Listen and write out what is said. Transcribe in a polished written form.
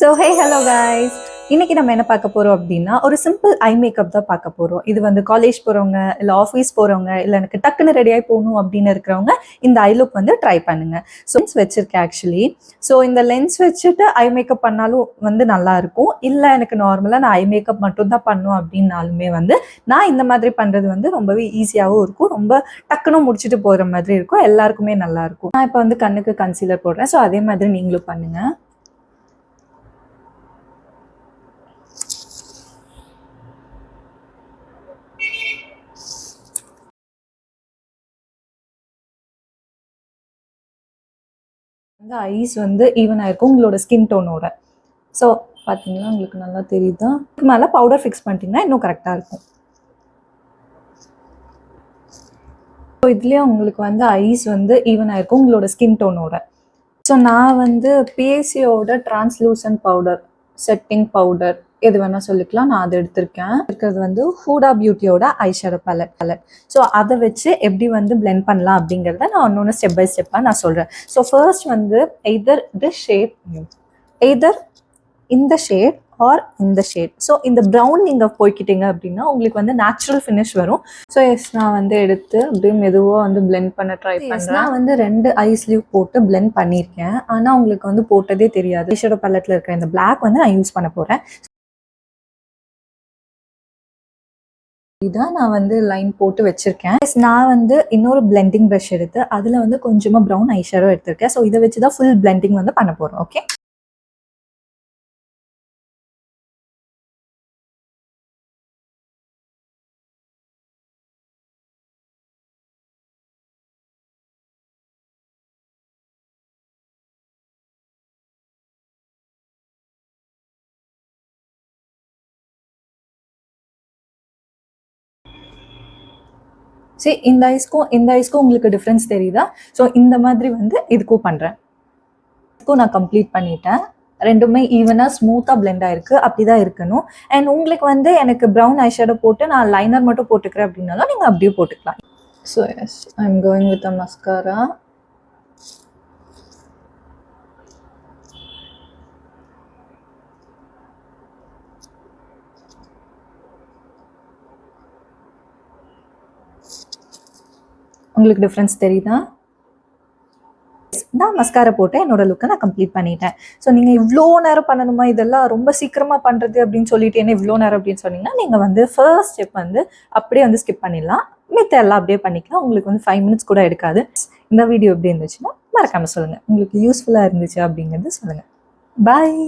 So hello guys, இன்னைக்கு நம்ம என்ன பார்க்க போகிறோம் அப்படின்னா ஒரு சிம்பிள் ஐ மேக்கப் தான் பார்க்க போகிறோம். இது வந்து காலேஜ் போகிறவங்க இல்லை ஆஃபீஸ் போகிறவங்க இல்லை எனக்கு டக்குன்னு ரெடியாகி போகணும் அப்படின்னு இருக்கிறவங்க இந்த ஐ லுக் வந்து ட்ரை பண்ணுங்க. ஸோ லென்ஸ் வச்சிருக்கேன் ஆக்சுவலி. ஸோ இந்த லென்ஸ் வச்சுட்டு ஐ மேக்கப் பண்ணாலும் வந்து நல்லாயிருக்கும். இல்லை எனக்கு நார்மலாக நான் ஐ மேக்கப் மட்டும் தான் பண்ணும் அப்படின்னாலுமே வந்து நான் இந்த மாதிரி பண்ணுறது வந்து ரொம்பவே ஈஸியாகவும் இருக்கும், ரொம்ப டக்குன்னு முடிச்சுட்டு போகிற மாதிரி இருக்கும், எல்லாருக்குமே நல்லாயிருக்கும். நான் இப்போ வந்து கண்ணுக்கு கன்சீலர் போடுறேன். ஸோ அதே மாதிரி நீங்களும் பண்ணுங்கள். வந்து ஐஸ் வந்து ஈவனாக இருக்கும் உங்களோட ஸ்கின் டோனோட. ஸோ பார்த்தீங்கன்னா உங்களுக்கு நல்லா தெரியுதா? இதுக்கு மேலே பவுடர் ஃபிக்ஸ் பண்ணிட்டீங்கன்னா இன்னும் கரெக்டாக இருக்கும். ஸோ இதுலேயே உங்களுக்கு வந்து ஐஸ் வந்து ஈவனாக இருக்கும் உங்களோட ஸ்கின் டோனோட. ஸோ நான் வந்து பிஎஸ்சியோட டிரான்ஸ்லூசன்ட் பவுடர், செட்டிங் பவுடர் எது வேணால் சொல்லிக்கலாம், நான் அதை எடுத்திருக்கேன். இருக்கிறது வந்து ஹூடா பியூட்டியோட ஐஷேடோ பேலட். ஸோ அதை வச்சு எப்படி வந்து பிளெண்ட் பண்ணலாம் அப்படிங்கிறத நான் ஒன்று ஸ்டெப் பை ஸ்டெப்பாக நான் சொல்கிறேன். ஸோ ஃபர்ஸ்ட் வந்து எய்தர் இந்த ஷேட் ஆர் இந்த ஷேட். ஸோ இந்த ப்ரௌன் நீங்கள் போய்க்கிட்டீங்க அப்படின்னா உங்களுக்கு வந்து நேச்சுரல் ஃபினிஷ் வரும். ஸோ நான் வந்து எடுத்து அப்படியே மெதுவாக வந்து பிளெண்ட் பண்ண ட்ரை பண்ணுறேன். நான் வந்து 2 ஐ ஸ்லீவ் போட்டு பிளெண்ட் பண்ணியிருக்கேன், ஆனால் உங்களுக்கு வந்து போட்டதே தெரியாது. ஐஷேடோ பேலட்டில் இருக்கிற இந்த பிளாக் வந்து நான் யூஸ் பண்ண போகிறேன். இதான் நான் வந்து லைன் போட்டு வச்சிருக்கேன். நான் வந்து இன்னொரு பிளெண்டிங் ப்ரஷ் எடுத்து அதில் வந்து கொஞ்சமாக ப்ரௌன் ஐஷேடோ எடுத்திருக்கேன். ஸோ இதை வச்சு தான் ஃபுல் பிளெண்டிங் வந்து பண்ண போகிறோம். ஓகே, சரி இந்த ஐஸ்க்கும் உங்களுக்கு டிஃப்ரென்ஸ் தெரியுதா? ஸோ இந்த மாதிரி வந்து இதுக்கும் பண்ணுறேன். இதுக்கும் நான் கம்ப்ளீட் பண்ணிட்டேன். ரெண்டுமே ஈவனாக ஸ்மூத்தாக பிளெண்ட் ஆயிருக்கு, அப்படிதான் இருக்கணும். அண்ட் உங்களுக்கு வந்து எனக்கு ப்ரௌன் ஐஷேடோ போட்டு நான் லைனர் மட்டும் போட்டுக்கிறேன் அப்படின்னாலும் நீங்கள் அப்படியே போட்டுக்கலாம். So yes, I am going with a mascara. உங்களுக்கு டிஃப்ரென்ஸ் தெரியுதா? நான் மஸ்காரா போட்டு என்னோட லுக்கை நான் கம்ப்ளீட் பண்ணிட்டேன். ஸோ நீங்கள் இவ்வளோ நேரம் பண்ணணுமா, இதெல்லாம் ரொம்ப சீக்கிரமாக பண்ணுறது அப்படின்னு சொல்லிட்டு என்ன இவ்வளோ நேரம் அப்படின்னு சொன்னீங்கன்னா நீங்கள் வந்து ஃபர்ஸ்ட் ஸ்டெப் வந்து அப்படியே வந்து ஸ்கிப் பண்ணிடலாம். மித்த எல்லாம் அப்படியே பண்ணிக்கலாம். உங்களுக்கு வந்து 5 மினிட்ஸ் கூட எடுக்காது. இந்த வீடியோ எப்படி இருந்துச்சுன்னா மறக்காமல் சொல்லுங்கள். உங்களுக்கு யூஸ்ஃபுல்லாக இருந்துச்சு அப்படிங்கிறது சொல்லுங்கள். பாய்.